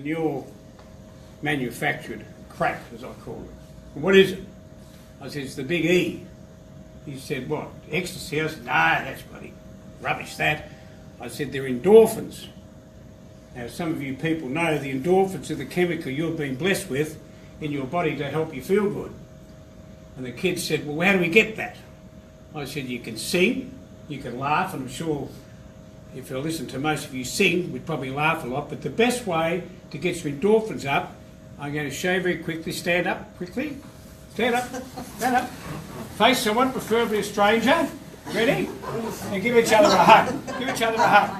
Your manufactured crack, as I call it. What is it? I said, it's the big E. He said, what, ecstasy? I said, no, that's bloody rubbish, that. I said, they're endorphins. Now, some of you people know the endorphins are the chemical you've been blessed with in your body to help you feel good. And the kid said, well, how do we get that? I said, you can sing, you can laugh, and I'm sure if you listen to most of you sing, we'd probably laugh a lot, but the best way to get your endorphins up, I'm going to show you very quickly. Stand up, quickly. Stand up, stand up. Face someone, preferably a stranger. Ready? And give each other a hug. Give each other a hug.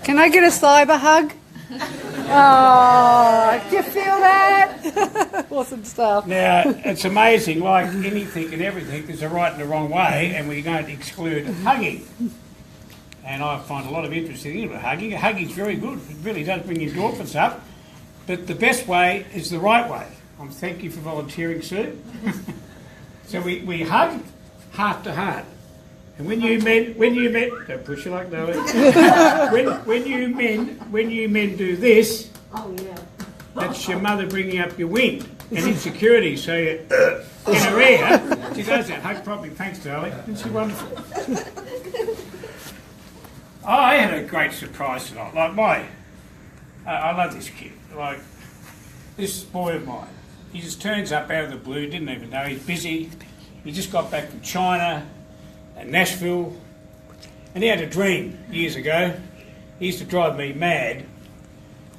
Can I get a cyber hug? Oh, do you feel that? Awesome stuff. Now, it's amazing, like anything and everything, there's a right and a wrong way, and we don't exclude hugging. And I find a lot of interest in hugging. Hugging's very good. It really does bring endorphins up. But the best way is the right way. Thank you for volunteering, Sue. So we hug heart to heart. And when you men, don't push you like that. when you men do this, oh yeah, that's your mother bringing up your wind and insecurity. So you, in her ear, she does that. Hug properly. Thanks, darling. Isn't she wonderful? I had a great surprise tonight. I love this kid. Like this boy of mine. He just turns up out of the blue. Didn't even know he's busy. He just got back from China. And Nashville, and he had a dream years ago. He used to drive me mad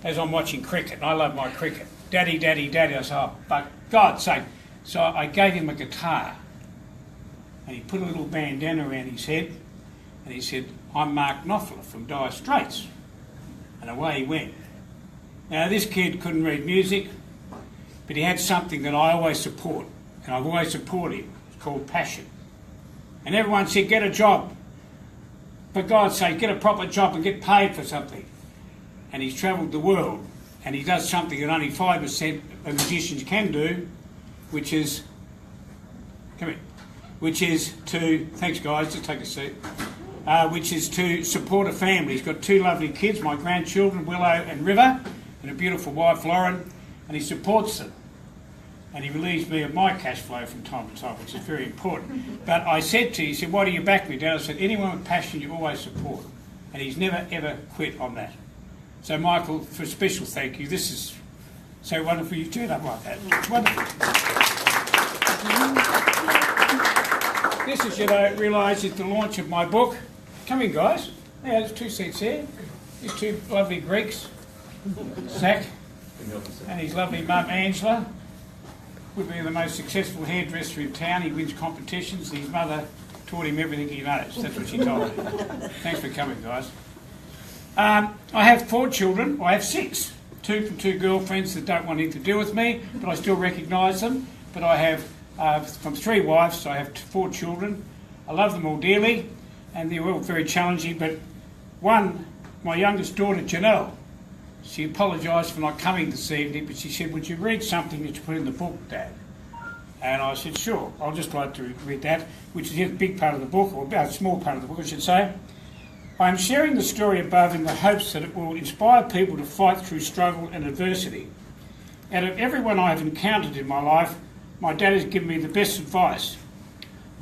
as I'm watching cricket, and I love my cricket. Daddy, daddy, daddy. I said, oh, but God's sake. So I gave him a guitar, and he put a little bandana around his head, and he said, I'm Mark Knopfler from Dire Straits. And away he went. Now, this kid couldn't read music, but he had something that I always support, and I've always supported him. It's called passion. And everyone said, get a job. For God's sake, get a proper job and get paid for something. And he's travelled the world. And he does something that only 5% of magicians can do, which is, come here, which is to, thanks guys, just take a seat, which is to support a family. He's got two lovely kids, my grandchildren, Willow and River, and a beautiful wife, Lauren, and he supports them. And he relieves me of my cash flow from time to time, which is very important. But I said to him, he said, why do you back me, Dad? I said, anyone with passion you always support. And he's never, ever quit on that. So, Michael, for a special thank you, this is so wonderful you turned up like that. It's wonderful. This is, realise, is the launch of my book. Come in, guys. Yeah, there's two seats here. These two lovely Greeks, Zach and his lovely mum, Angela. Would be the most successful hairdresser in town. He wins competitions. His mother taught him everything he knows. That's what she told me. Thanks for coming, guys. I have 4 children. I have 6. 2 from 2 girlfriends that don't want anything to do with me, but I still recognise them. But I have from 3 wives, so I have 4 children. I love them all dearly, and they're all very challenging. But one, my youngest daughter, Janelle, she apologised for not coming this evening, but she said, would you read something that you put in the book, Dad? And I said, sure, I'll just like to read that, which is a big part of the book, or a small part of the book, I should say. I am sharing the story above in the hopes that it will inspire people to fight through struggle and adversity. Out of everyone I have encountered in my life, my dad has given me the best advice.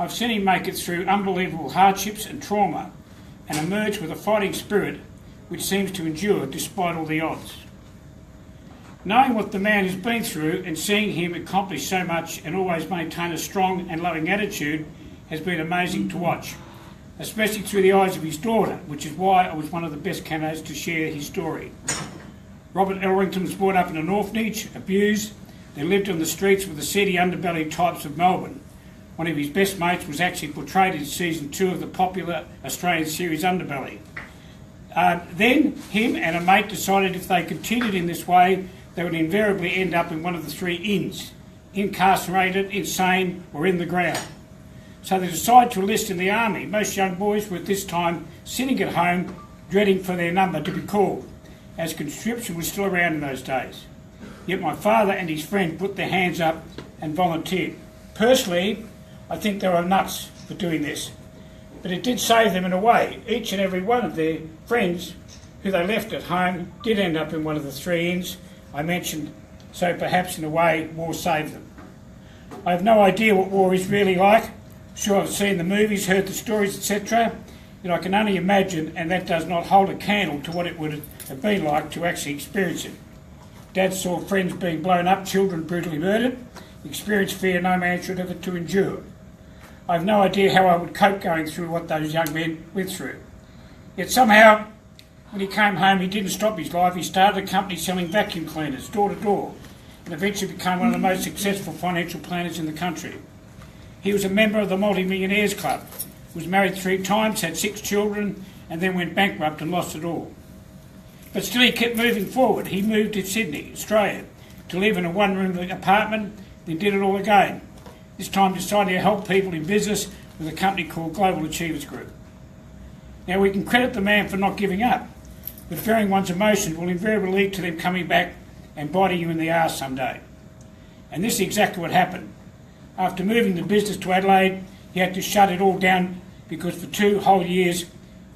I've seen him make it through unbelievable hardships and trauma and emerge with a fighting spirit which seems to endure despite all the odds. Knowing what the man has been through and seeing him accomplish so much and always maintain a strong and loving attitude has been amazing to watch, especially through the eyes of his daughter, which is why I was one of the best candidates to share his story. Robert Elrington was brought up in an orphanage, abused, then lived on the streets with the seedy underbelly types of Melbourne. One of his best mates was actually portrayed in season 2 of the popular Australian series Underbelly. Then him and a mate decided if they continued in this way, they would invariably end up in one of the 3 inns, incarcerated, insane, or in the ground. So they decided to enlist in the army. Most young boys were at this time sitting at home, dreading for their number to be called, as conscription was still around in those days. Yet my father and his friend put their hands up and volunteered. Personally, I think they were nuts for doing this. But it did save them in a way. Each and every one of their friends who they left at home did end up in one of the 3 inns I mentioned, so perhaps in a way war saved them. I have no idea what war is really like. Sure, I've seen the movies, heard the stories, etc. Yet I can only imagine, and that does not hold a candle to what it would have been like to actually experience it. Dad saw friends being blown up, children brutally murdered, experienced fear no man should ever to endure. I have no idea how I would cope going through what those young men went through. Yet somehow, when he came home, he didn't stop his life. He started a company selling vacuum cleaners door to door and eventually became one of the most successful financial planners in the country. He was a member of the Multi-Millionaires Club, was married 3 times, had 6 children, and then went bankrupt and lost it all. But still he kept moving forward. He moved to Sydney, Australia, to live in a 1-room apartment, then did it all again. This time deciding to help people in business with a company called Global Achievers Group. Now we can credit the man for not giving up, but fearing one's emotions will invariably lead to them coming back and biting you in the arse someday. And this is exactly what happened. After moving the business to Adelaide, he had to shut it all down because for 2 whole years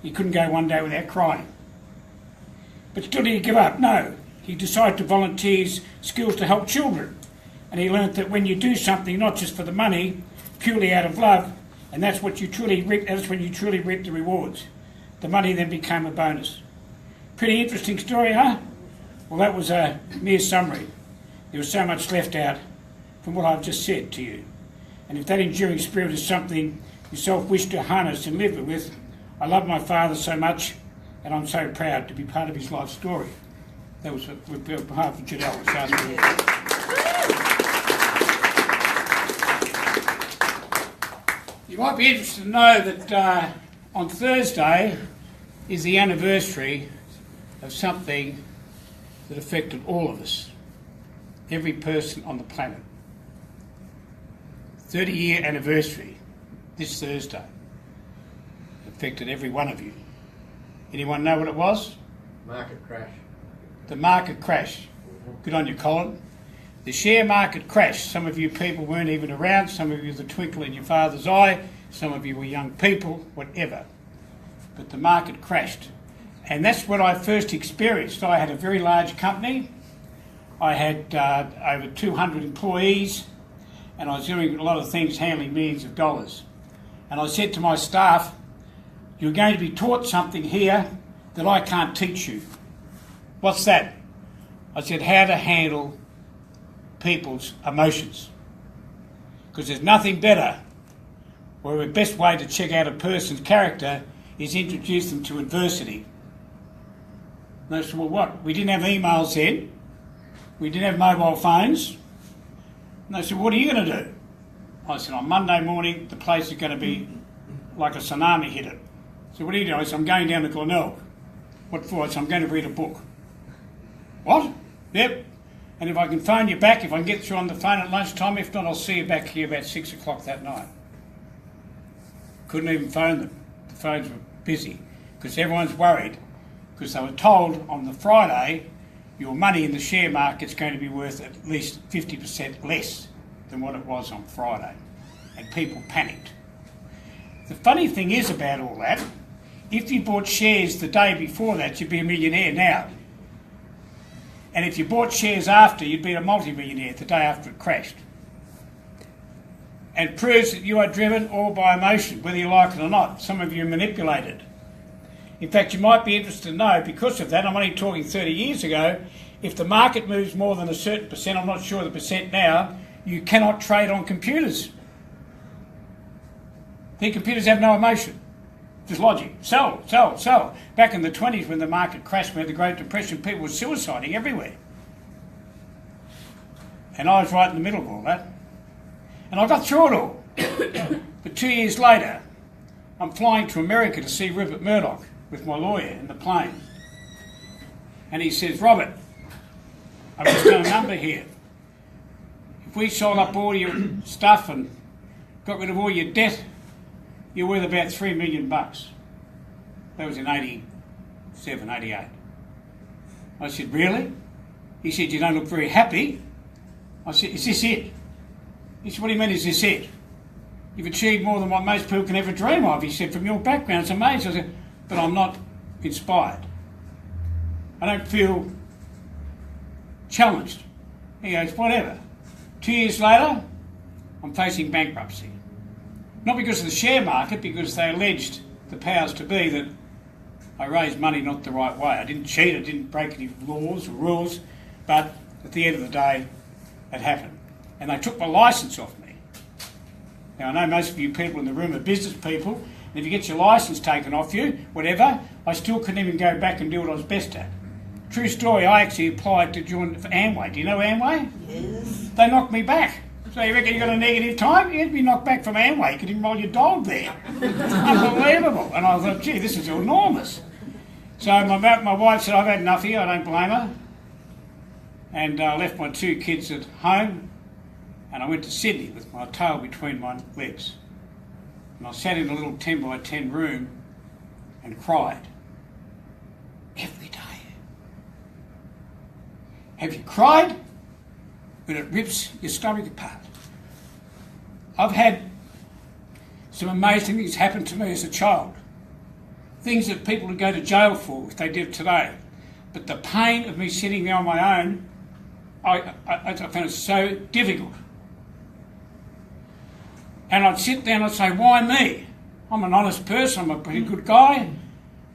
he couldn't go one day without crying. But still did he give up? No. He decided to volunteer his skills to help children. And he learnt that when you do something not just for the money, purely out of love, and that's when you truly reap the rewards. The money then became a bonus. Pretty interesting story, huh? Well, that was a mere summary. There was so much left out from what I've just said to you. And if that enduring spirit is something yourself wish to harness and live with, I love my father so much, and I'm so proud to be part of his life story. That was with behalf of Janelle this afternoon. You might be interested to know that on Thursday is the anniversary of something that affected all of us, every person on the planet. 30-year anniversary this Thursday affected every one of you. Anyone know what it was? Market crash. The market crash. Good on you, Colin. The share market crash. Some of you people weren't even around, some of you the twinkle in your father's eye, some of you were young people, whatever. But the market crashed. And that's what I first experienced. I had a very large company. I had over 200 employees, and I was doing a lot of things, handling millions of dollars. And I said to my staff, you're going to be taught something here that I can't teach you. What's that? I said, how to handle people's emotions. Because there's nothing better, or the best way to check out a person's character is introduce them to adversity. And I said, well, what? We didn't have emails then. We didn't have mobile phones. And they said, what are you going to do? I said, on Monday morning, the place is going to be like a tsunami hit it. So what are you doing? I said, I'm going down to Glenelg. What for? I said, I'm going to read a book. What? Yep. And if I can phone you back, if I can get through on the phone at lunchtime, if not, I'll see you back here about 6 o'clock that night. Couldn't even phone them. The phones were busy because everyone's worried because they were told on the Friday your money in the share market's going to be worth at least 50% less than what it was on Friday. And people panicked. The funny thing is about all that, if you bought shares the day before that, you'd be a millionaire now. And if you bought shares after, you'd be a multi-millionaire the day after it crashed. And proves that you are driven all by emotion, whether you like it or not. Some of you are manipulated. In fact, you might be interested to know, because of that, I'm only talking 30 years ago, if the market moves more than a certain percent, I'm not sure the percent now, you cannot trade on computers. The computers have no emotion. Just logic. Sell, sell, sell. Back in the 20s when the market crashed, we had the Great Depression, people were suiciding everywhere. And I was right in the middle of all that. And I got through it all. But 2 years later, I'm flying to America to see Rupert Murdoch with my lawyer in the plane. And he says, Robert, I've just got a number here. If we sold up all your stuff and got rid of all your debt, you're worth about $3 million. That was in 87, 88. I said, really? He said, you don't look very happy. I said, is this it? He said, what do you mean, is this it? you've achieved more than what most people can ever dream of. He said, from your background, it's amazing. I said, but I'm not inspired. I don't feel challenged. He goes, whatever. 2 years later, I'm facing bankruptcy. Not because of the share market, because they alleged, the powers to be, that I raised money not the right way. I didn't cheat, I didn't break any laws or rules, but at the end of the day, it happened. And they took my licence off me. Now, I know most of you people in the room are business people, and if you get your licence taken off you, whatever, I still couldn't even go back and do what I was best at. True story, I actually applied to join for Amway. Do you know Amway? Yes. They knocked me back. So you reckon you got a negative time? You had to be knocked back from Amway. You could enrol your dog there. Unbelievable. And I thought, gee, this is enormous. So my wife said, I've had enough here, I don't blame her. And I left my 2 kids at home and I went to Sydney with my tail between my legs. And I sat in a little 10 by 10 room and cried. Every day. Have you cried? When it rips your stomach apart. I've had some amazing things happen to me as a child. Things that people would go to jail for if they did today. But the pain of me sitting there on my own, I found it so difficult. And I'd sit there and I'd say, why me? I'm an honest person, I'm a pretty good guy.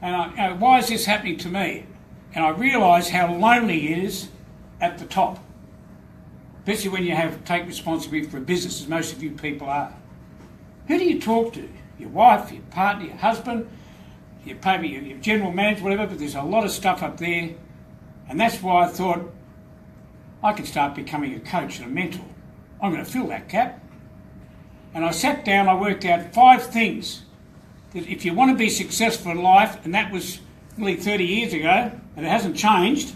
And why is this happening to me? And I realised how lonely it is at the top. Especially when you take responsibility for a business, as most of you people are. Who do you talk to? Your wife, your partner, your husband, your general manager, whatever, but there's a lot of stuff up there. And that's why I thought I could start becoming a coach and a mentor. I'm going to fill that gap. And I sat down, I worked out 5 things that if you want to be successful in life, and that was nearly 30 years ago, and it hasn't changed,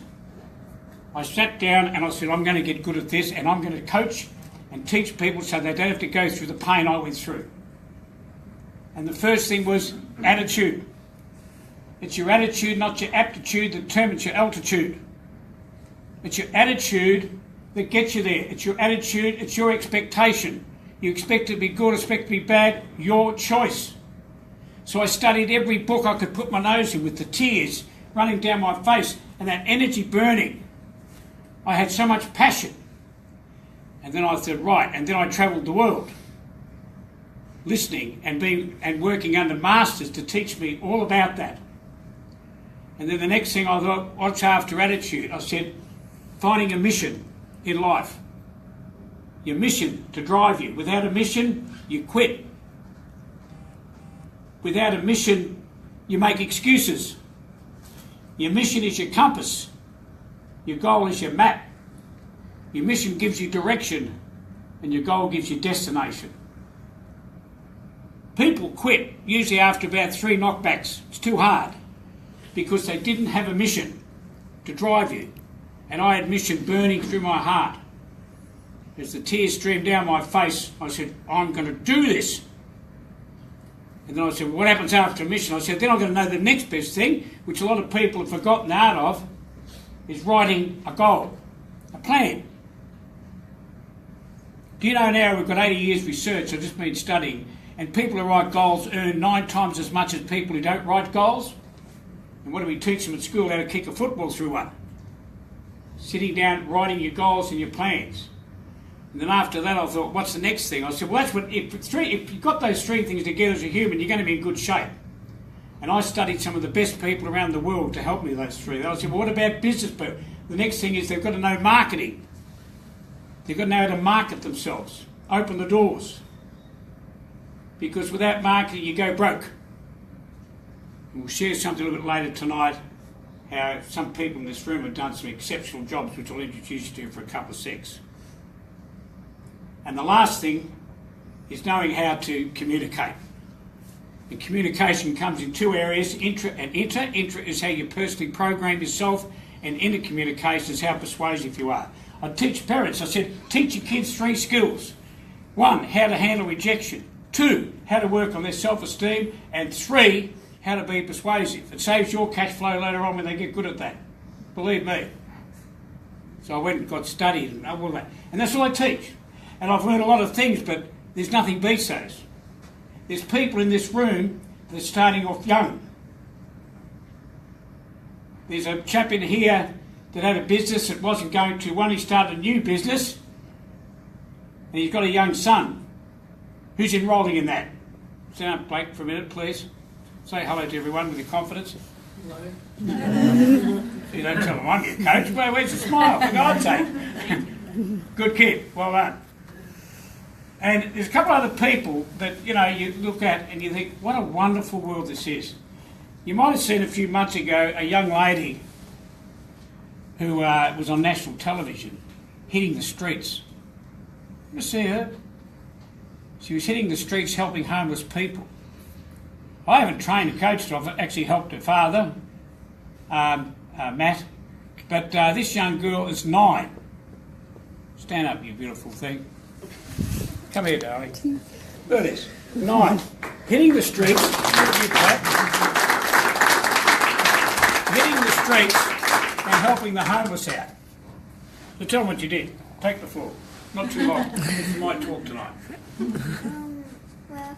I sat down and I said, I'm going to get good at this and I'm going to coach and teach people so they don't have to go through the pain I went through. And the first thing was attitude. It's your attitude, not your aptitude, that determines your altitude. It's your attitude that gets you there. It's your attitude, it's your expectation. You expect it to be good, expect it to be bad, your choice. So I studied every book I could put my nose in with the tears running down my face and that energy burning. I had so much passion. And then I said, right, and then I travelled the world, listening and working under masters to teach me all about that. And then the next thing I thought, what's after attitude? I said, finding a mission in life. Your mission to drive you. Without a mission, you quit. Without a mission, you make excuses. Your mission is your compass. Your goal is your map. Your mission gives you direction, and your goal gives you destination. People quit, usually after about 3 knockbacks. It's too hard, because they didn't have a mission to drive you. And I had mission burning through my heart. As the tears streamed down my face, I said, I'm going to do this. And then I said, what happens after a mission? I said, then I'm going to know the next best thing, which a lot of people have forgotten the art of, is writing a goal, a plan. Do you know now we've got 80 years research, I've just been studying, and people who write goals earn 9 times as much as people who don't write goals? And what do we teach them at school? How to kick a football through one. Sitting down, writing your goals and your plans. And then after that I thought, what's the next thing? I said, well, that's what, if you've got those 3 things together as a human, you're going to be in good shape. And I studied some of the best people around the world to help me with those 3. I said, well, what about business people? The next thing is they've got to know marketing. They've got to know how to market themselves, open the doors. Because without marketing, you go broke. And we'll share something a little bit later tonight, how some people in this room have done some exceptional jobs, which I'll introduce you to for a couple of secs. And the last thing is knowing how to communicate. And communication comes in 2 areas, intra and inter. Intra is how you personally program yourself, and intercommunication is how persuasive you are. I teach parents, I said, teach your kids 3 skills. 1, how to handle rejection. 2, how to work on their self-esteem. And 3, how to be persuasive. It saves your cash flow later on when they get good at that. Believe me. So I went and got studied and all that. And that's all I teach. And I've learned a lot of things, but there's nothing beats those. There's people in this room that are starting off young. There's a chap in here that had a business that wasn't going to one. He started a new business, and he's got a young son. Who's enrolling in that? Stand up, Blake, for a minute, please. Say hello to everyone with your confidence. Hello. You don't tell them I'm your coach. Well, where's the smile, for God's sake? Good kid, well done. And there's a couple of other people that, you know, you look at and you think, what a wonderful world this is. You might have seen a few months ago a young lady who was on national television hitting the streets. You see her? She was hitting the streets helping homeless people. I haven't trained a coach, I've actually helped her father, Matt, but this young girl is 9. Stand up, you beautiful thing. Come here, darling. Look at this. 9. Hitting the streets. Hitting the streets and helping the homeless out. So tell them what you did. Take the floor. Not too long. You might talk tonight. Well,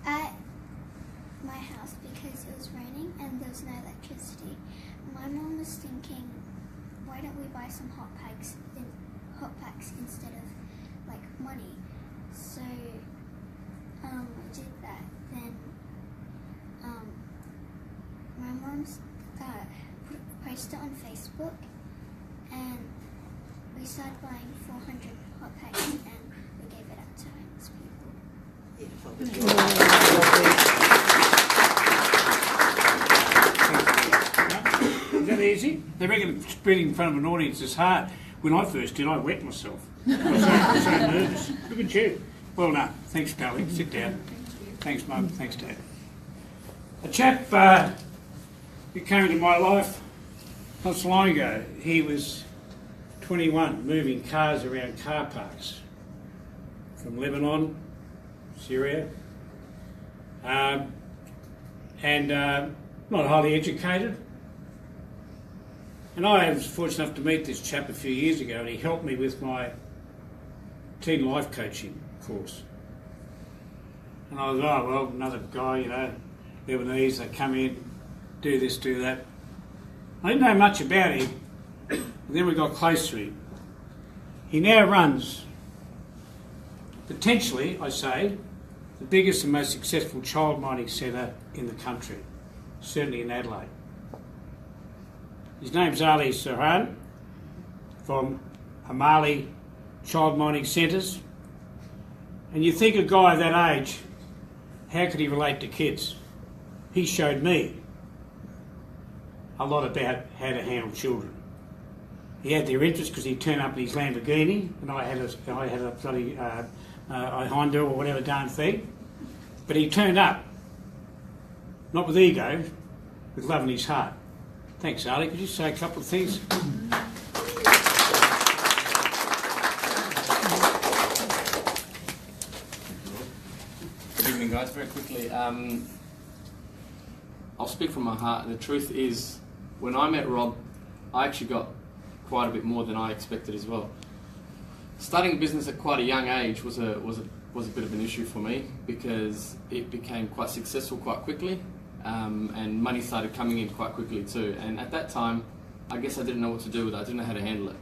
at my house, because it was raining and there was no electricity, my mum was thinking, why don't we buy some hot packs instead of like money? So I did that. Then my mum posted it on Facebook, and we started buying 400 hot packs, and we gave it out to homeless people. Is that easy? They reckon speaking in front of an audience is hard. When I first did, I wet myself. I was so nervous. Look at you. Well done. Thanks, Pally. Sit down. Thanks, Mum. Thanks, Dad. A chap who came into my life not so long ago, he was 21, moving cars around car parks from Lebanon, Syria, and not highly educated. And I was fortunate enough to meet this chap a few years ago, and he helped me with my teen life coaching course. And I was, oh, well, another guy, you know, Lebanese, they come in, do this, do that. I didn't know much about him, but then we got close to him. He now runs, potentially, I say, the biggest and most successful child minding centre in the country, certainly in Adelaide. His name's Ali Serhan from Amali Child Minding Centres. And you think a guy of that age, how could he relate to kids? He showed me a lot about how to handle children. He had their interest because he'd turn up in his Lamborghini, and I had a bloody Honda or whatever darn thing. But he turned up, not with ego, with love in his heart. Thanks, Ali. Could you say a couple of things? Good evening, guys. Very quickly, I'll speak from my heart. The truth is, when I met Rob, I actually got quite a bit more than I expected as well. Starting a business at quite a young age was a bit of an issue for me, because it became quite successful quite quickly, and money started coming in quite quickly too. And at that time, I guess I didn't know what to do with it. I didn't know how to handle it.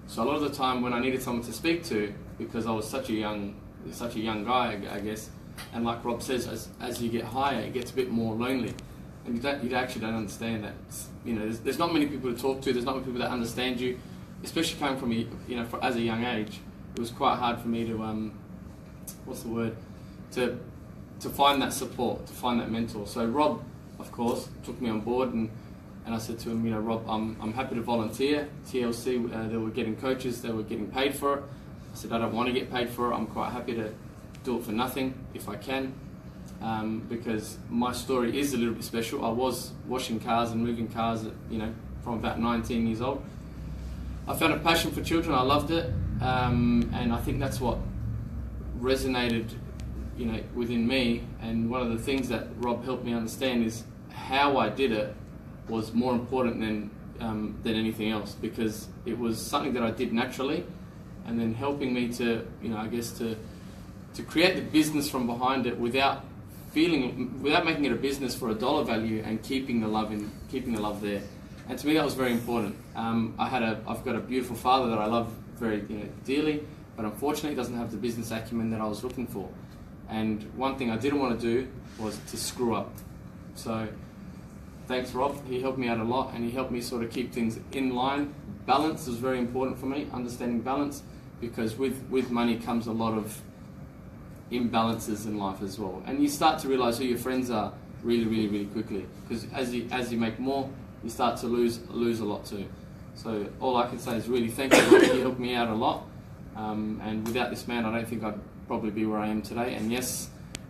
So a lot of the time, when I needed someone to speak to, because I was such a young guy, I guess, and like Rob says, as you get higher, it gets a bit more lonely, and you actually don't understand that. You know, there's not many people to talk to. There's not many people that understand you, especially coming from as a young age. It was quite hard for me to to find that support, to find that mentor. So Rob, of course, took me on board, and I said to him, Rob, I'm happy to volunteer. TLC, they were getting coaches, they were getting paid for it. I said, I don't want to get paid for it. I'm quite happy to do it for nothing if I can, because my story is a little bit special. I was washing cars and moving cars, from about 19 years old. I found a passion for children. I loved it, and I think that's what resonated, within me. And one of the things that Rob helped me understand is how I did it was more important than anything else, because it was something that I did naturally, and then helping me to, to create the business from behind it without feeling, without making it a business for a dollar value, and keeping the love there. And to me, that was very important. I've got a beautiful father that I love very dearly, but unfortunately, he doesn't have the business acumen that I was looking for. And one thing I didn't want to do was to screw up. So thanks, Rob. He helped me out a lot, and he helped me sort of keep things in line. Balance is very important for me, understanding balance, because with money comes a lot of imbalances in life as well. And you start to realise who your friends are really, really, really quickly, because as you make more, you start to lose a lot too. So all I can say is really thank you, Rob. He helped me out a lot. And without this man, I don't think I'd probably be where I am today. And yes,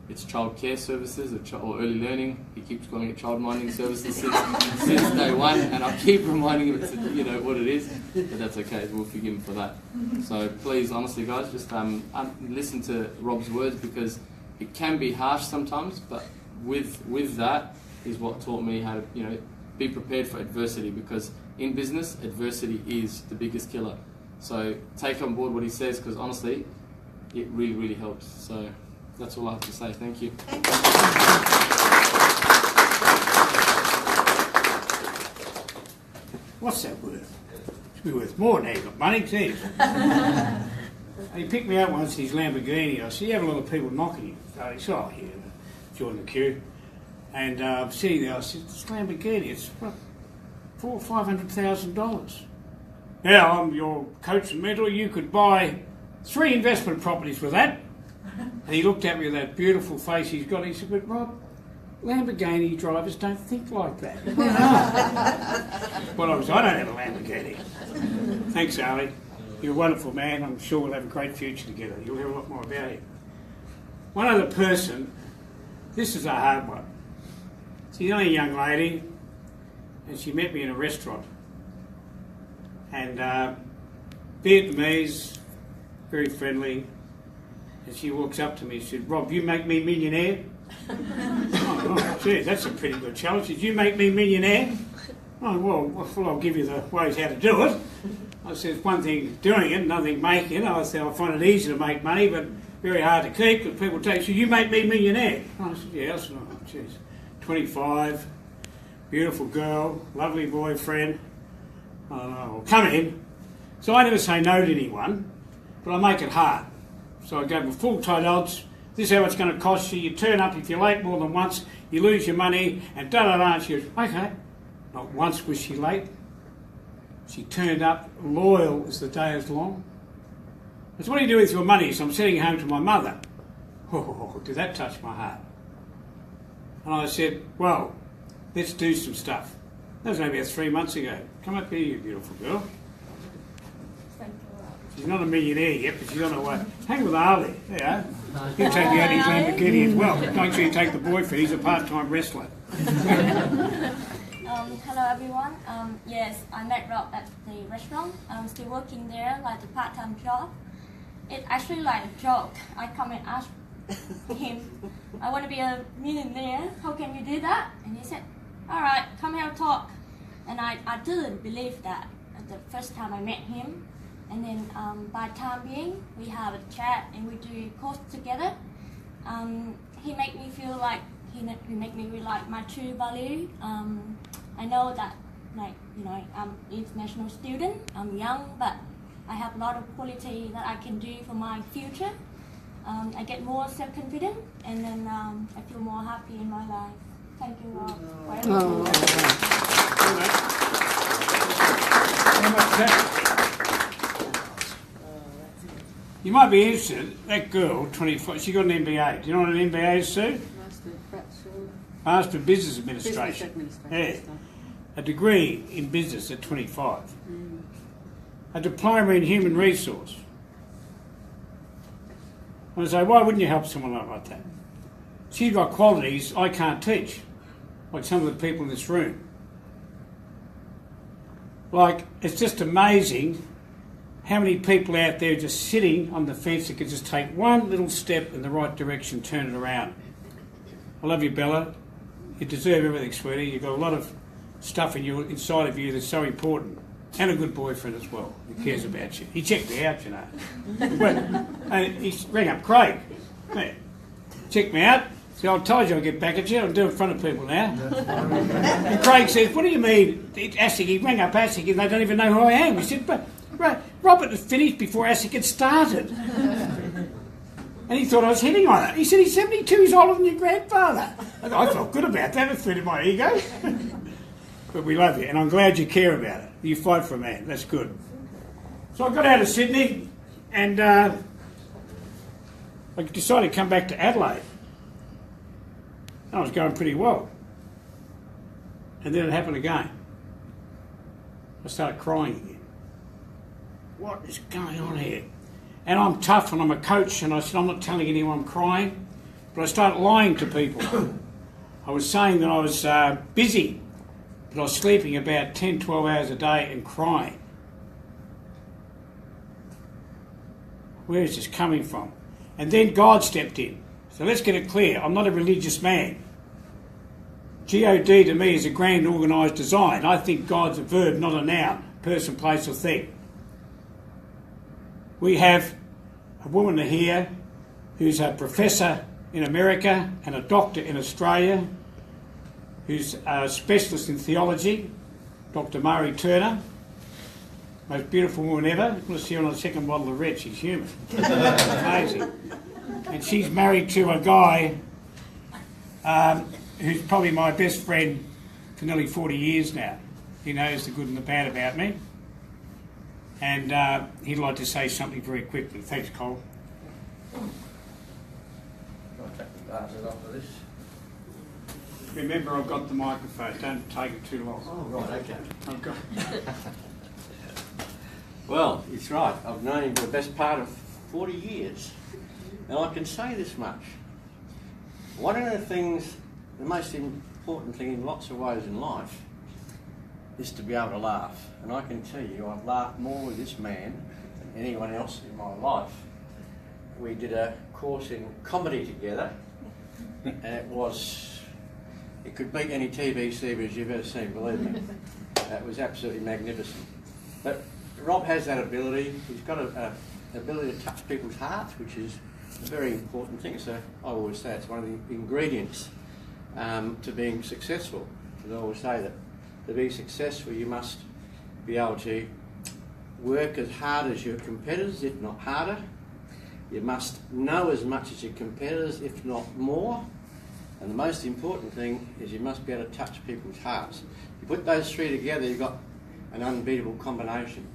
it's child care services or early learning. He keeps calling it child minding services since day one, and I keep reminding him it's what it is. But that's okay. We'll forgive him for that. So please, honestly, guys, just listen to Rob's words, because it can be harsh sometimes. But with that is what taught me how to be prepared for adversity, because in business, adversity is the biggest killer. So take on board what he says, because honestly, it really, really helps. So that's all I have to say. Thank you. What's that worth? It's be worth more now. You've got money, geez. He picked me up once in his Lamborghini. I said, you have a lot of people knocking you. So he said, oh, yeah, join the queue. And I'm sitting there, I said, this Lamborghini, it's what, $400,000 or $500,000. Now, I'm your coach and mentor. You could buy 3 investment properties with that. And he looked at me with that beautiful face he's got. He said, but Rob, Lamborghini drivers don't think like that. Well, I don't have a Lamborghini. Thanks, Ali. You're a wonderful man. I'm sure we'll have a great future together. You'll hear a lot more about him. One other person, this is a hard one. She's only a young lady, and she met me in a restaurant. And Vietnamese, very friendly. And she walks up to me and said, Rob, you make me millionaire? Oh, geez, that's a pretty good challenge. Did you make me millionaire? Oh, well, I'll give you the ways how to do it. I said, it's one thing doing it, another thing making it. I said, I find it easy to make money, but very hard to keep, because people take, so you make me millionaire? I said, yeah. I said, oh, geez. 25, beautiful girl, lovely boyfriend. Well, come in. So I never say no to anyone, but I make it hard. So I go with full tight odds. This is how it's going to cost you. You turn up if you're late more than once, you lose your money, and da-da-da. And she goes, okay. Not once was she late. She turned up, loyal as the day is long. I said, what do you do with your money? So I'm sitting home to my mother. Oh, did that touch my heart? And I said, well, let's do some stuff. That was only about 3 months ago. Come up here, you beautiful girl. She's not a millionaire yet, but she's on her way. Hang with Ali. There you are. He'll take you out his Lamborghini as well. Make sure you take the boyfriend. He's a part-time wrestler. Hello everyone. Yes, I met Rob at the restaurant. I'm still working there, like a part-time job. It's actually like a joke. I come and ask him, I want to be a millionaire. How can you do that? And he said, all right, come here and talk. And I didn't believe that at the first time I met him. And then by time being, we have a chat and we do course together. He made me feel like he made me realize my true value. I know that, like, I'm an international student. I'm young, but I have a lot of quality that I can do for my future. I get more self-confident, and then I feel more happy in my life. Thank you, Rob, for everything. You might be interested, that girl, 25, she got an MBA. Do you know what an MBA is, Sue? Master of Business Administration. Yeah. A degree in business at 25. A diploma in human resource. I say, why wouldn't you help someone like that? She's got qualities I can't teach, like some of the people in this room. Like, it's just amazing how many people out there just sitting on the fence that could just take one little step in the right direction, turn it around. I love you, Bella. You deserve everything, sweetie. You've got a lot of stuff inside of you that's so important. And a good boyfriend as well, who cares about you. He checked me out, and he rang up Craig. Yeah. Checked me out. See, I told you I'd get back at you. I'll do it in front of people now. And Craig says, what do you mean? ASIC, he rang up ASIC and they don't even know who I am. He said, but Robert had finished before ASIC had started. And he thought I was hitting on it. He said, he's 72, he's older than your grandfather. I felt good about that. It fed my ego. But we love you, and I'm glad you care about it. You fight for a man. That's good. So I got out of Sydney, and I decided to come back to Adelaide. I was going pretty well. And then it happened again. I started crying again. What is going on here? And I'm tough and I'm a coach, and I said, I'm not telling anyone I'm crying, but I started lying to people. I was saying that I was busy, but I was sleeping about 10, 12 hours a day and crying. Where is this coming from? And then God stepped in. So let's get it clear. I'm not a religious man. G-O-D to me is a grand organised design. I think God's a verb, not a noun, person, place or thing. We have a woman here who's a professor in America and a doctor in Australia, who's a specialist in theology, Dr. Murray Turner. Most beautiful woman ever. You'll see her on the second bottle of red. She's human. Amazing. And she's married to a guy who's probably my best friend for nearly 40 years now. He knows the good and the bad about me. And he'd like to say something very quickly. Thanks, Cole. Remember, I've got the microphone. Don't take it too long. Oh, right, okay. I've got... Well, it's right. I've known him for the best part of 40 years. And I can say this much. One of the things, the most important thing in lots of ways in life, is to be able to laugh. And I can tell you, I've laughed more with this man than anyone else in my life. We did a course in comedy together, and it could beat any TV series you've ever seen, believe me. It was absolutely magnificent. But Rob has that ability. He's got an ability to touch people's hearts, which is a very important thing. So I always say it's one of the ingredients to being successful. Because I always say that to be successful, you must be able to work as hard as your competitors, if not harder. You must know as much as your competitors, if not more. And the most important thing is you must be able to touch people's hearts. You put those three together, you've got an unbeatable combination.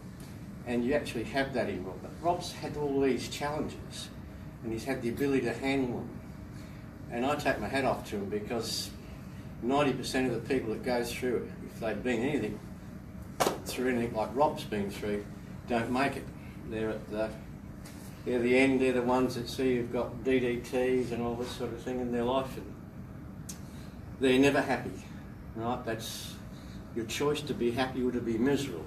And you actually have that in Rob. But Rob's had all these challenges, and he's had the ability to handle them. And I take my hat off to him, because 90% of the people that go through it, if they've been through anything like Rob's been through, don't make it. They're the end. They're the ones that see you've got DDTs and all this sort of thing in their life, and they're never happy. Right? That's your choice, to be happy or to be miserable.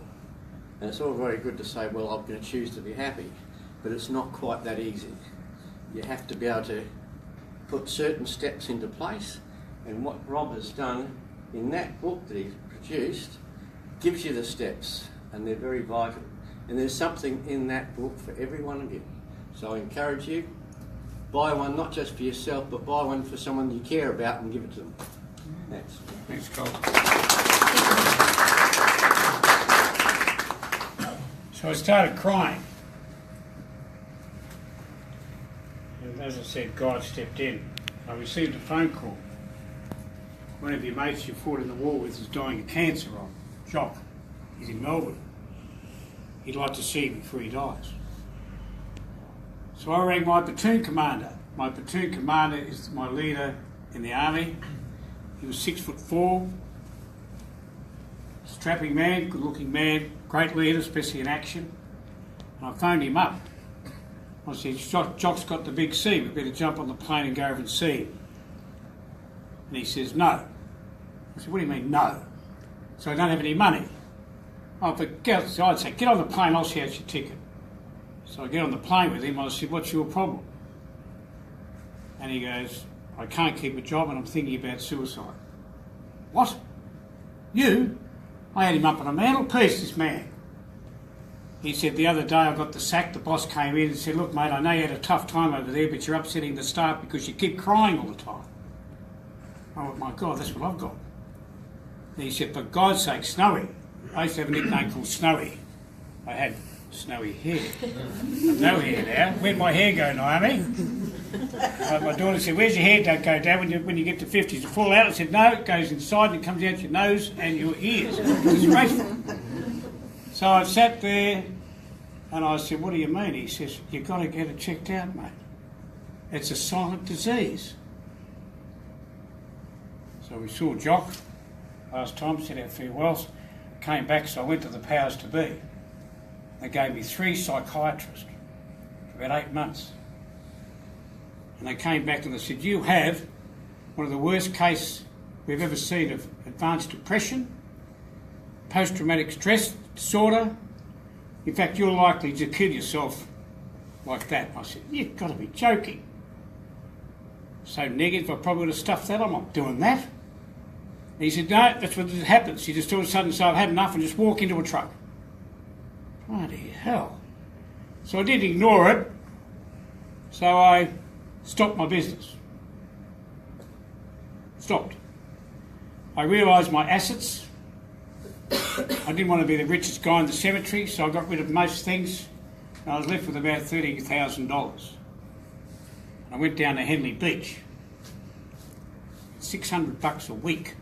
And it's all very good to say, well, I'm going to choose to be happy, but it's not quite that easy. You have to be able to put certain steps into place, and what Rob has done in that book that he's produced gives you the steps, and they're very vital. And there's something in that book for every one of you. So I encourage you, buy one, not just for yourself, but buy one for someone you care about and give it to them. Thanks. Thanks, Cole. So I started crying. And as I said, God stepped in. I received a phone call. One of your mates you fought in the war with is dying of cancer, Jock. He's in Melbourne. He'd like to see you before he dies. So I rang my platoon commander. My platoon commander is my leader in the army. He was 6'4", strapping man, good-looking man, great leader, especially in action. And I phoned him up. I said, Jock's got the big C, we better jump on the plane and go over and see him. And he says, no. I said, what do you mean, no? So I don't have any money. So I'd say, get on the plane, I'll see out your ticket. So I get on the plane with him, I said, what's your problem? And he goes, I can't keep a job and I'm thinking about suicide. What? You? I had him up on a mantelpiece, this man. He said, the other day I got the sack, the boss came in and said, look mate, I know you had a tough time over there, but you're upsetting the staff because you keep crying all the time. I went, my God, that's what I've got. And he said, for God's sake, Snowy. I used to have a nickname called Snowy. I had snowy hair. No hair now. Where'd my hair go, Naomi? My daughter said, where's your hair don't go, Dad, when you get to 50? Does it fall out? I said, no, it goes inside and it comes out your nose and your ears. It's graceful. So I sat there and I said, what do you mean? He says, you've got to get it checked out, mate. It's a silent disease. So we saw Jock last time, said our farewells, came back, so I went to the powers to be. They gave me 3 psychiatrists for about 8 months. And they came back and they said, you have one of the worst cases we've ever seen of advanced depression, post-traumatic stress disorder. In fact, you're likely to kill yourself like that. I said, you've got to be joking. So negative, I probably would have stuffed that. I'm not doing that. And he said, no, that's what happens. You just all of a sudden say, I've had enough, and just walk into a truck. Bloody hell. So I did ignore it. So I stopped my business. Stopped. I realised my assets. I didn't want to be the richest guy in the cemetery, so I got rid of most things. And I was left with about $30,000. I went down to Henley Beach. $600 a week.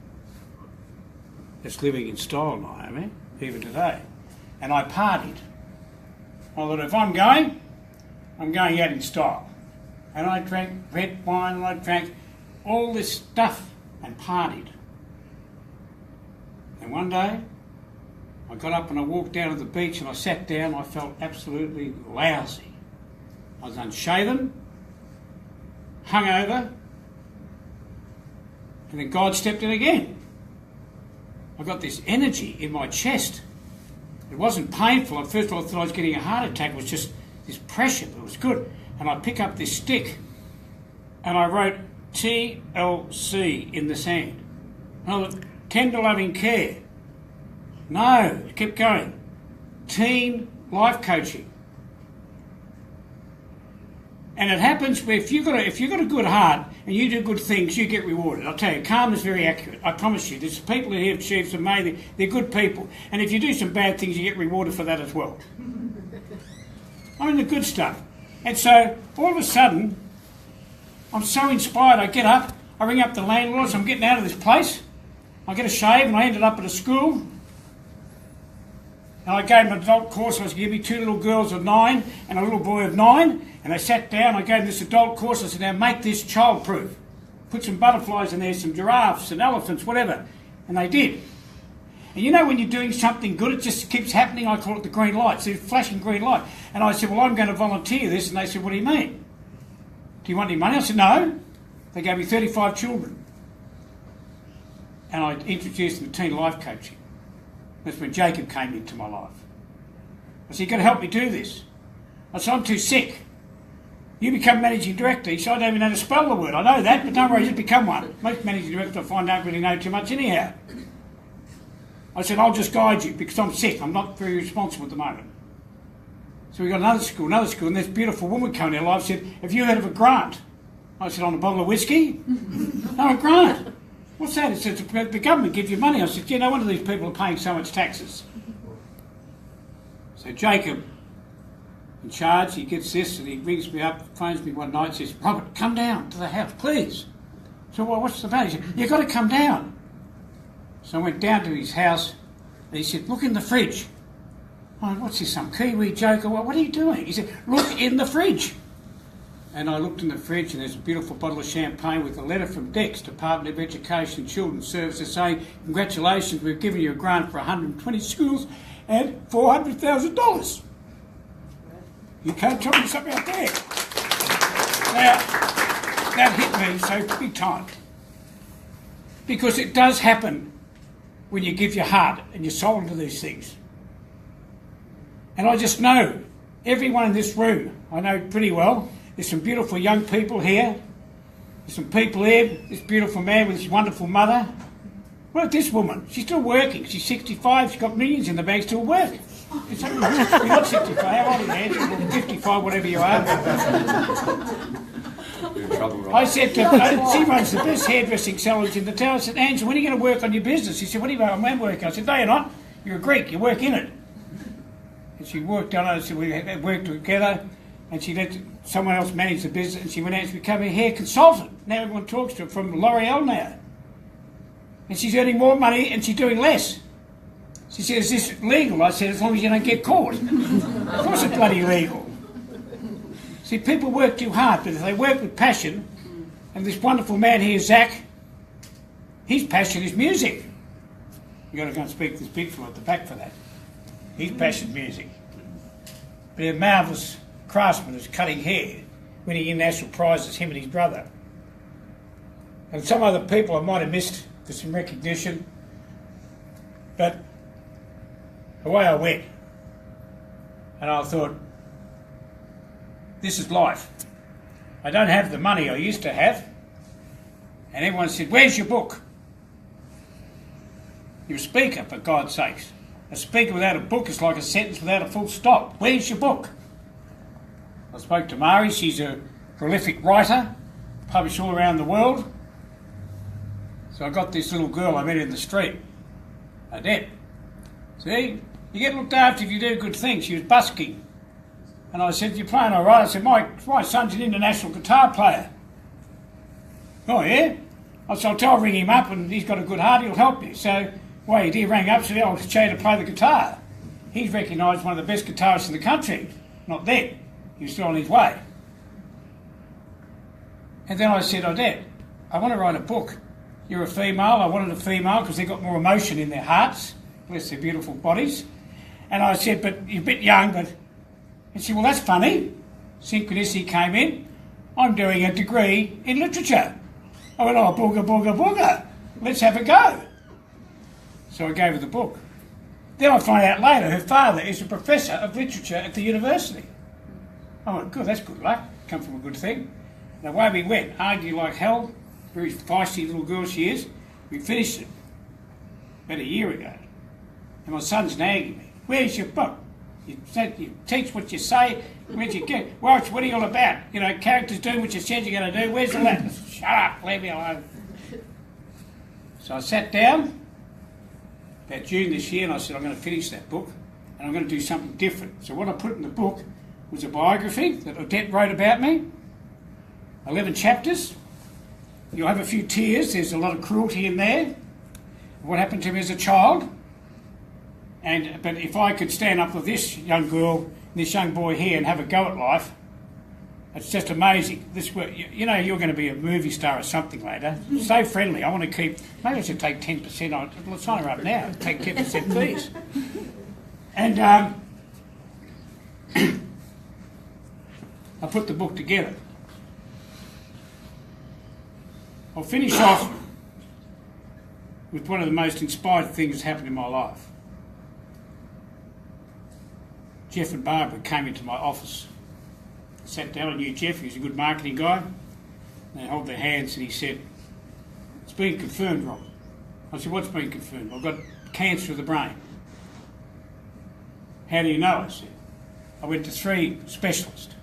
That's living in style, Naomi, even today. And I partied. I thought, if I'm going out in style. And I drank red wine and I drank all this stuff and partied. And one day, I got up and I walked down to the beach and I sat down. I felt absolutely lousy. I was unshaven, hungover, and then God stepped in again. I got this energy in my chest. It wasn't painful. At first I thought I was getting a heart attack. It was just this pressure, but it was good. And I pick up this stick and I wrote TLC in the sand. And I thought, tender loving care. No, it kept going. Teen life coaching. And it happens where if you've got a good heart and you do good things, you get rewarded. I'll tell you, karma is very accurate. I promise you. There's people who have achieved some amazing, they're good people. And if you do some bad things, you get rewarded for that as well. I mean, the good stuff. And so, all of a sudden, I'm so inspired. I get up, I ring up the landlords, I'm getting out of this place. I get a shave and I ended up at a school. And I gave them an adult course. I was giving me 2 little girls of 9 and a little boy of 9. And they sat down. I gave them this adult course. I said, now make this child-proof. Put some butterflies in there, some giraffes and elephants, whatever. And they did. And you know when you're doing something good, it just keeps happening. I call it the green light. So it's flashing green light. And I said, well, I'm going to volunteer this. And they said, what do you mean? Do you want any money? I said, no. They gave me 35 children. And I introduced them to teen life coaching. That's when Jacob came into my life. I said, you've got to help me do this. I said, I'm too sick. You become managing director. He said, I don't even know how to spell the word. I know that, but don't worry, just become one. Most managing directors I find don't really know too much anyhow. I said, I'll just guide you because I'm sick. I'm not very responsible at the moment. So we got another school, and this beautiful woman came in our life said, have you heard of a grant? I said, on a bottle of whiskey? No, a grant. What's that? It says the government gives you money. I said, no wonder these people are paying so much taxes. So Jacob, in charge, he gets this and he rings me up, phones me one night and says, Robert, come down to the house, please. So, well, what's the matter? He said, you've got to come down. So I went down to his house and he said, look in the fridge. I went, what's this, some Kiwi joke or what are you doing? He said, look in the fridge. And I looked in the fridge and there's a beautiful bottle of champagne with a letter from DEX, Department of Education and Children's Services, saying, congratulations, we've given you a grant for 120 schools and $400,000. You can't tell me something out there. Now, that hit me so big time. Because it does happen when you give your heart and your soul to these things. And I just know, everyone in this room, I know pretty well, there's some beautiful young people here. There's some people here, this beautiful man with his wonderful mother. What about this woman? She's still working. She's 65, she's got millions in the bank, still work. You're not 65, how old are you, man? 55, whatever you are. trouble, Rob. I said to she runs the best hairdressing salons in the town. I said, Angela, when are you going to work on your business? She said, what do you mean I'm working? I said, no, you're not. You're a Greek. You work in it. And she worked on it. So we had worked together. And she let someone else manage the business. And she went out to become a hair consultant. Now everyone talks to her from L'Oreal now. And she's earning more money and she's doing less. She said, is this legal? I said, as long as you don't get caught. Of course it's bloody legal. See, people work too hard, but if they work with passion, and this wonderful man here, Zach, his passion is music. You've got to go and speak to this big fella at the back for that. His passion is music. But a marvellous craftsman is cutting hair, winning international prizes, him and his brother. And some other people I might have missed for some recognition, but away I went. And I thought, this is life. I don't have the money I used to have. And everyone said, where's your book? You're a speaker, for God's sakes. A speaker without a book is like a sentence without a full stop. Where's your book? I spoke to Mari. She's a prolific writer, published all around the world. So I got this little girl I met in the street, Odette. See, you get looked after if you do good things. She was busking. And I said, you're playing all right? I said, my son's an international guitar player. Oh, yeah? I said, I'll ring him up and he's got a good heart, he'll help you. So, well, he did ring up, said, I'll show you to play the guitar. He's recognised one of the best guitarists in the country. Not then. He was still on his way. And then I said, Odette, I want to write a book. You're a female. I wanted a female because they've got more emotion in their hearts. Bless their beautiful bodies. And I said, but you're a bit young, but... And she said, well, that's funny. Synchronicity came in. I'm doing a degree in literature. I went, oh, booger, booger, booger. Let's have a go. So I gave her the book. Then I find out later her father is a professor of literature at the university. I went, good, that's good luck. Come from a good thing. And away we went, argued like hell. Very feisty little girl she is. We finished it about a year ago. And my son's nagging me. Where's your book? You teach what you say. Where'd you get? Well, what are you all about? You know, characters doing what you said you're going to do. Where's all that? Shut up, leave me alone. So I sat down about June this year and I said, I'm going to finish that book and I'm going to do something different. So what I put in the book was a biography that Odette wrote about me. 11 chapters. You'll have a few tears. There's a lot of cruelty in there. What happened to me as a child. But if I could stand up with this young girl and this young boy here and have a go at life, it's just amazing. You know, you're going to be a movie star or something later. So friendly. I want to keep. Maybe I should take 10% on. Let's sign her up now. Take 10% fees. And I put the book together. I'll finish off with one of the most inspired things that's happened in my life. Jeff and Barbara came into my office. I sat down, I knew Jeff, he was a good marketing guy. They held their hands and he said, it's been confirmed, Rob. I said, what's been confirmed? I've got cancer of the brain. How do you know? I said, I went to 3 specialists,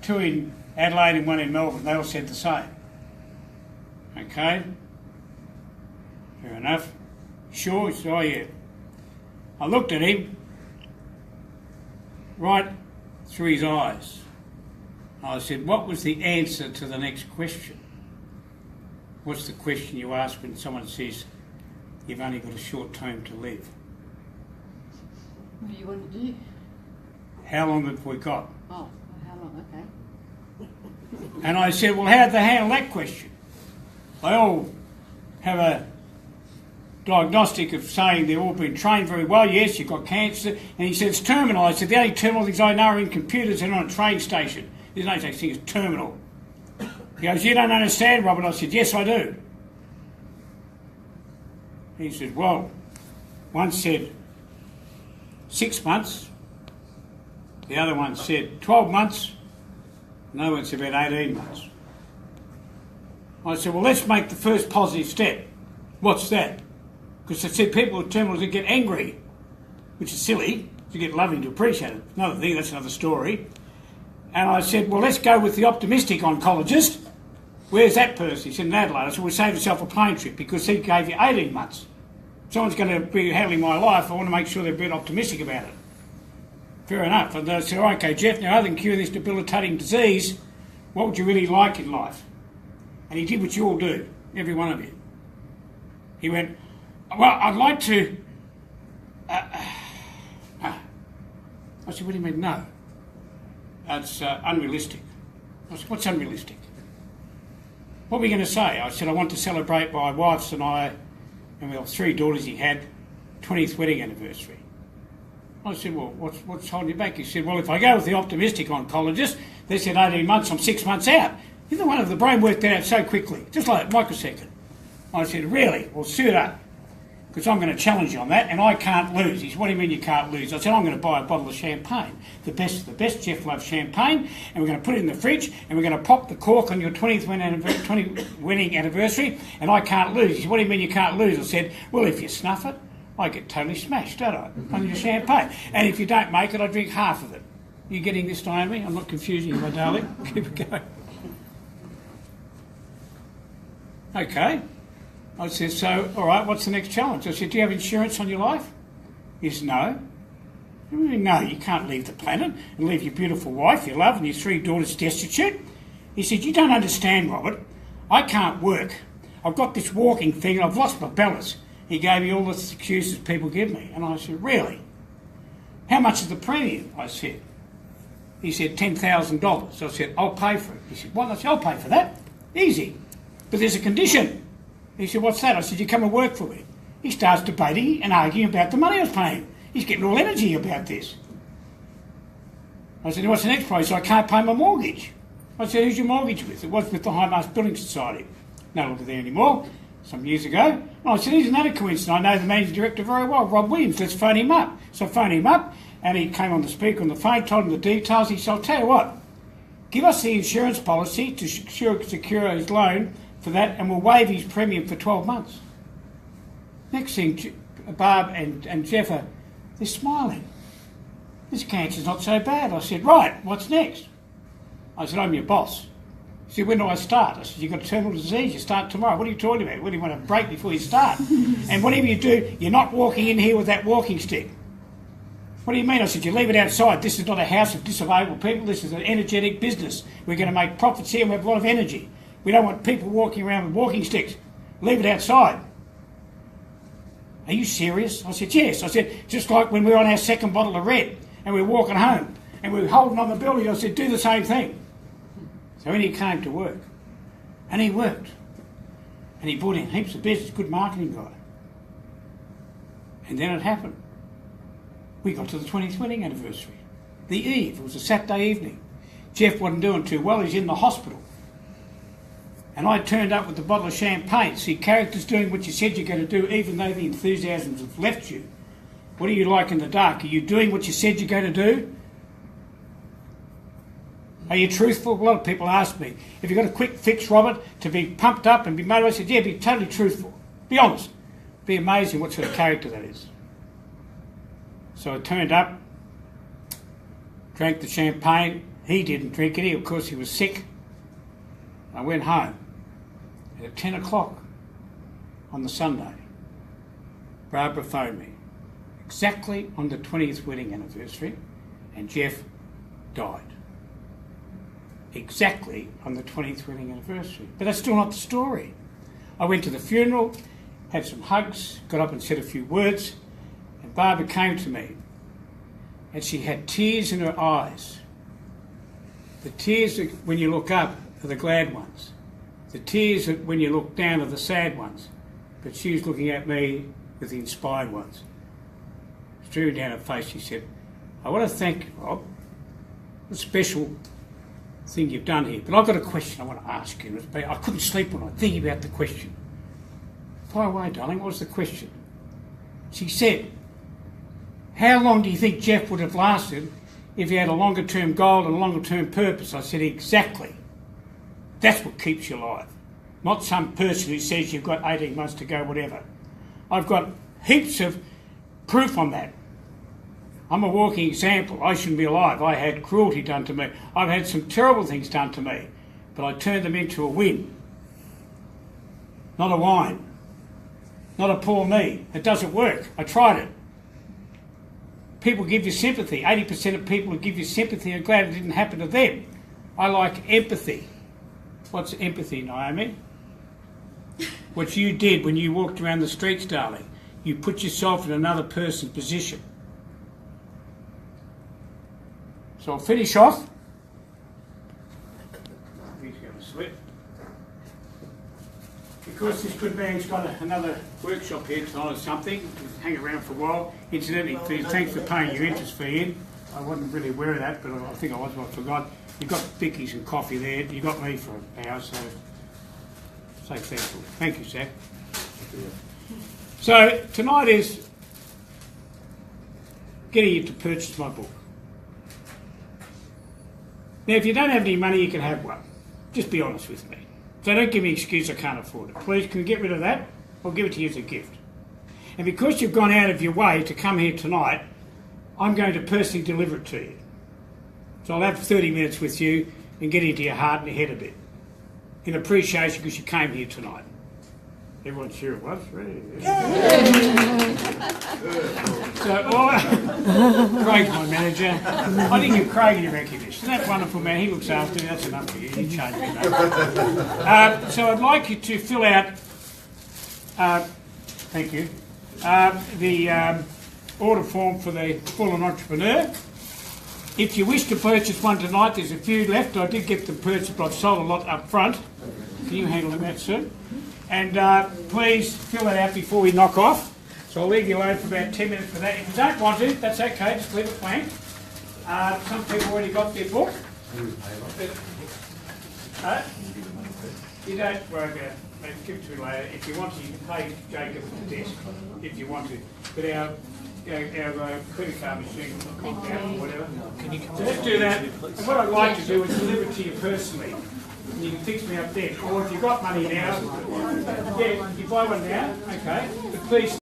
2 in Adelaide and 1 in Melbourne. They all said the same. Okay, fair enough. Sure? He said, oh yeah. I looked at him, right through his eyes. I said, what was the answer to the next question? What's the question you ask when someone says, you've only got a short time to live? What do you want to do? How long have we got? Oh, how long? Okay. And I said, well, how did they handle that question? They all have a diagnostic of saying they've all been trained very well. Yes, you've got cancer. And he said, it's terminal. I said, the only terminal things I know are in computers and on a train station. There's no such thing as terminal. He goes, you don't understand, Robert. I said, yes, I do. He said, well, one said 6 months. The other one said 12 months. Another one said about 18 months. I said, well, let's make the first positive step. What's that? Because I said people with terminals that get angry, which is silly, to get loving to appreciate it. Another thing, that's another story. And I said, well, let's go with the optimistic oncologist. Where's that person? He said, in Adelaide. I said, well, save yourself a plane trip because he gave you 18 months. Someone's going to be handling my life. I want to make sure they're a bit optimistic about it. Fair enough. And I said, okay, Jeff, now other than cure this debilitating disease, what would you really like in life? And he did what you all do, every one of you. He went, well, I'd like to... I said, what do you mean, no? That's unrealistic. I said, what's unrealistic? What were we going to say? I said, I want to celebrate my wife's and I, and we have 3 daughters he had, 20th wedding anniversary. I said, well, what's holding you back? He said, well, if I go with the optimistic oncologist, they said 18 months, I'm 6 months out. You're the one of the brain worked that out so quickly, just like a microsecond. I said, really? Well, suit up, because I'm going to challenge you on that, and I can't lose. He said, what do you mean you can't lose? I said, I'm going to buy a bottle of champagne. The best of the best. Jeff loves champagne, and we're going to put it in the fridge, and we're going to pop the cork on your 20th wedding anniversary, and I can't lose. He said, what do you mean you can't lose? I said, well, if you snuff it, I get totally smashed, don't I, on your champagne. And if you don't make it, I drink half of it. You getting this, Naomi? I'm not confusing you, my darling. Keep it going. Okay. I said, so, all right, what's the next challenge? I said, do you have insurance on your life? He said, no. No, you can't leave the planet and leave your beautiful wife you love and your 3 daughters destitute. He said, you don't understand, Robert. I can't work. I've got this walking thing and I've lost my balance. He gave me all the excuses people give me. And I said, really? How much is the premium? I said. He said, $10,000. So I said, I'll pay for it. He said, what? I said, I'll pay for that. Easy. But there's a condition. He said, what's that? I said, you come and work for me. He starts debating and arguing about the money I was paying. He's getting all energy about this. I said, what's the next price? So I can't pay my mortgage. I said, who's your mortgage with? It was with the High Mast Building Society. No longer there anymore. Some years ago. And I said, isn't that a coincidence? I know the managing director very well, Rob Williams. Let's phone him up. So I phoned him up and he came on the speaker on the phone, told him the details. He said, I'll tell you what, give us the insurance policy to secure his loan for that and we'll waive his premium for 12 months. Next thing, Barb and Jeff they're smiling. This cancer's not so bad. I said, right, what's next? I said, I'm your boss. He said, when do I start? I said, you've got terminal disease, you start tomorrow. What are you talking about? What do you want, a break before you start? And whatever you do, you're not walking in here with that walking stick. What do you mean? I said, you leave it outside. This is not a house of disabled people. This is an energetic business. We're going to make profits here and we have a lot of energy. We don't want people walking around with walking sticks. Leave it outside. Are you serious? I said, yes. I said, just like when we were on our second bottle of red and we were walking home and we were holding on the building, I said, do the same thing. So then he came to work. And he worked. And he brought in heaps of business, good marketing guy. And then it happened. We got to the 20th wedding anniversary. The eve, it was a Saturday evening. Jeff wasn't doing too well, he's in the hospital. And I turned up with a bottle of champagne. See, character's doing what you said you're going to do, even though the enthusiasms have left you. What are you like in the dark? Are you doing what you said you're going to do? Are you truthful? A lot of people ask me, have you got a quick fix, Robert, to be pumped up and be motivated? I said, yeah, be totally truthful. Be honest. Be amazing what sort of character that is. So I turned up, drank the champagne. He didn't drink any, of course he was sick. I went home. And at 10 o'clock on the Sunday, Barbara phoned me, exactly on the 20th wedding anniversary, and Jeff died. Exactly on the 20th wedding anniversary. But that's still not the story. I went to the funeral, had some hugs, got up and said a few words, and Barbara came to me, and she had tears in her eyes. The tears that when you look up are the glad ones. The tears that when you look down are the sad ones. But she was looking at me with the inspired ones. Staring down her face, she said, I want to thank you, Rob. What a special thing you've done here. But I've got a question I want to ask you. I couldn't sleep when I was thinking about the question. Fire away, darling. What was the question? She said, how long do you think Jeff would have lasted if he had a longer term goal and a longer term purpose? I said, exactly. That's what keeps you alive. Not some person who says you've got 18 months to go, whatever. I've got heaps of proof on that. I'm a walking example. I shouldn't be alive. I had cruelty done to me. I've had some terrible things done to me. But I turned them into a win. not a whine, not a poor me. It doesn't work. I tried it. People give you sympathy. 80% of people who give you sympathy are glad it didn't happen to them. I like empathy. What's empathy, Naomi? What you did when you walked around the streets, darling. You put yourself in another person's position. So I'll finish off. He's going to slip. Because this good man's got another workshop here tonight or something, hang around for a while. Incidentally, thanks for paying your interest fee in. I wasn't really aware of that, but I think I was, but I forgot. You've got Vicky's and coffee there. You got me for an hour, so say thankful. Thank you, Zach. So tonight is getting you to purchase my book. Now, if you don't have any money, you can have one. Just be honest with me. So don't give me an excuse I can't afford it. Please, can you get rid of that? I'll give it to you as a gift. And because you've gone out of your way to come here tonight, I'm going to personally deliver it to you. So I'll have 30 minutes with you and get into your heart and your head a bit. In appreciation because you came here tonight. Everyone's sure it was, really. So, Craig's my manager. I didn't give Craig any recognition. Isn't that wonderful, man? He looks after me. That's enough for you. You changed me, mate. So I'd like you to fill out, thank you, the order form for the Fallen Entrepreneur. If you wish to purchase one tonight, there's a few left. I did get them purchased, but I've sold a lot up front. Can you handle that, sir? And please fill that out before we knock off. So I'll leave you alone for about 10 minutes for that. If you don't want to, that's okay, just leave it blank. Some people already got their book. You don't worry about it. Give it to me later. If you want to, you can pay Jacob at the desk if you want to. But our credit card machine will knock out or whatever. So let's do that. And what I'd like to do is deliver it to you personally. And you can fix me up there. Or if you've got money now, yeah, you buy one now, okay. But please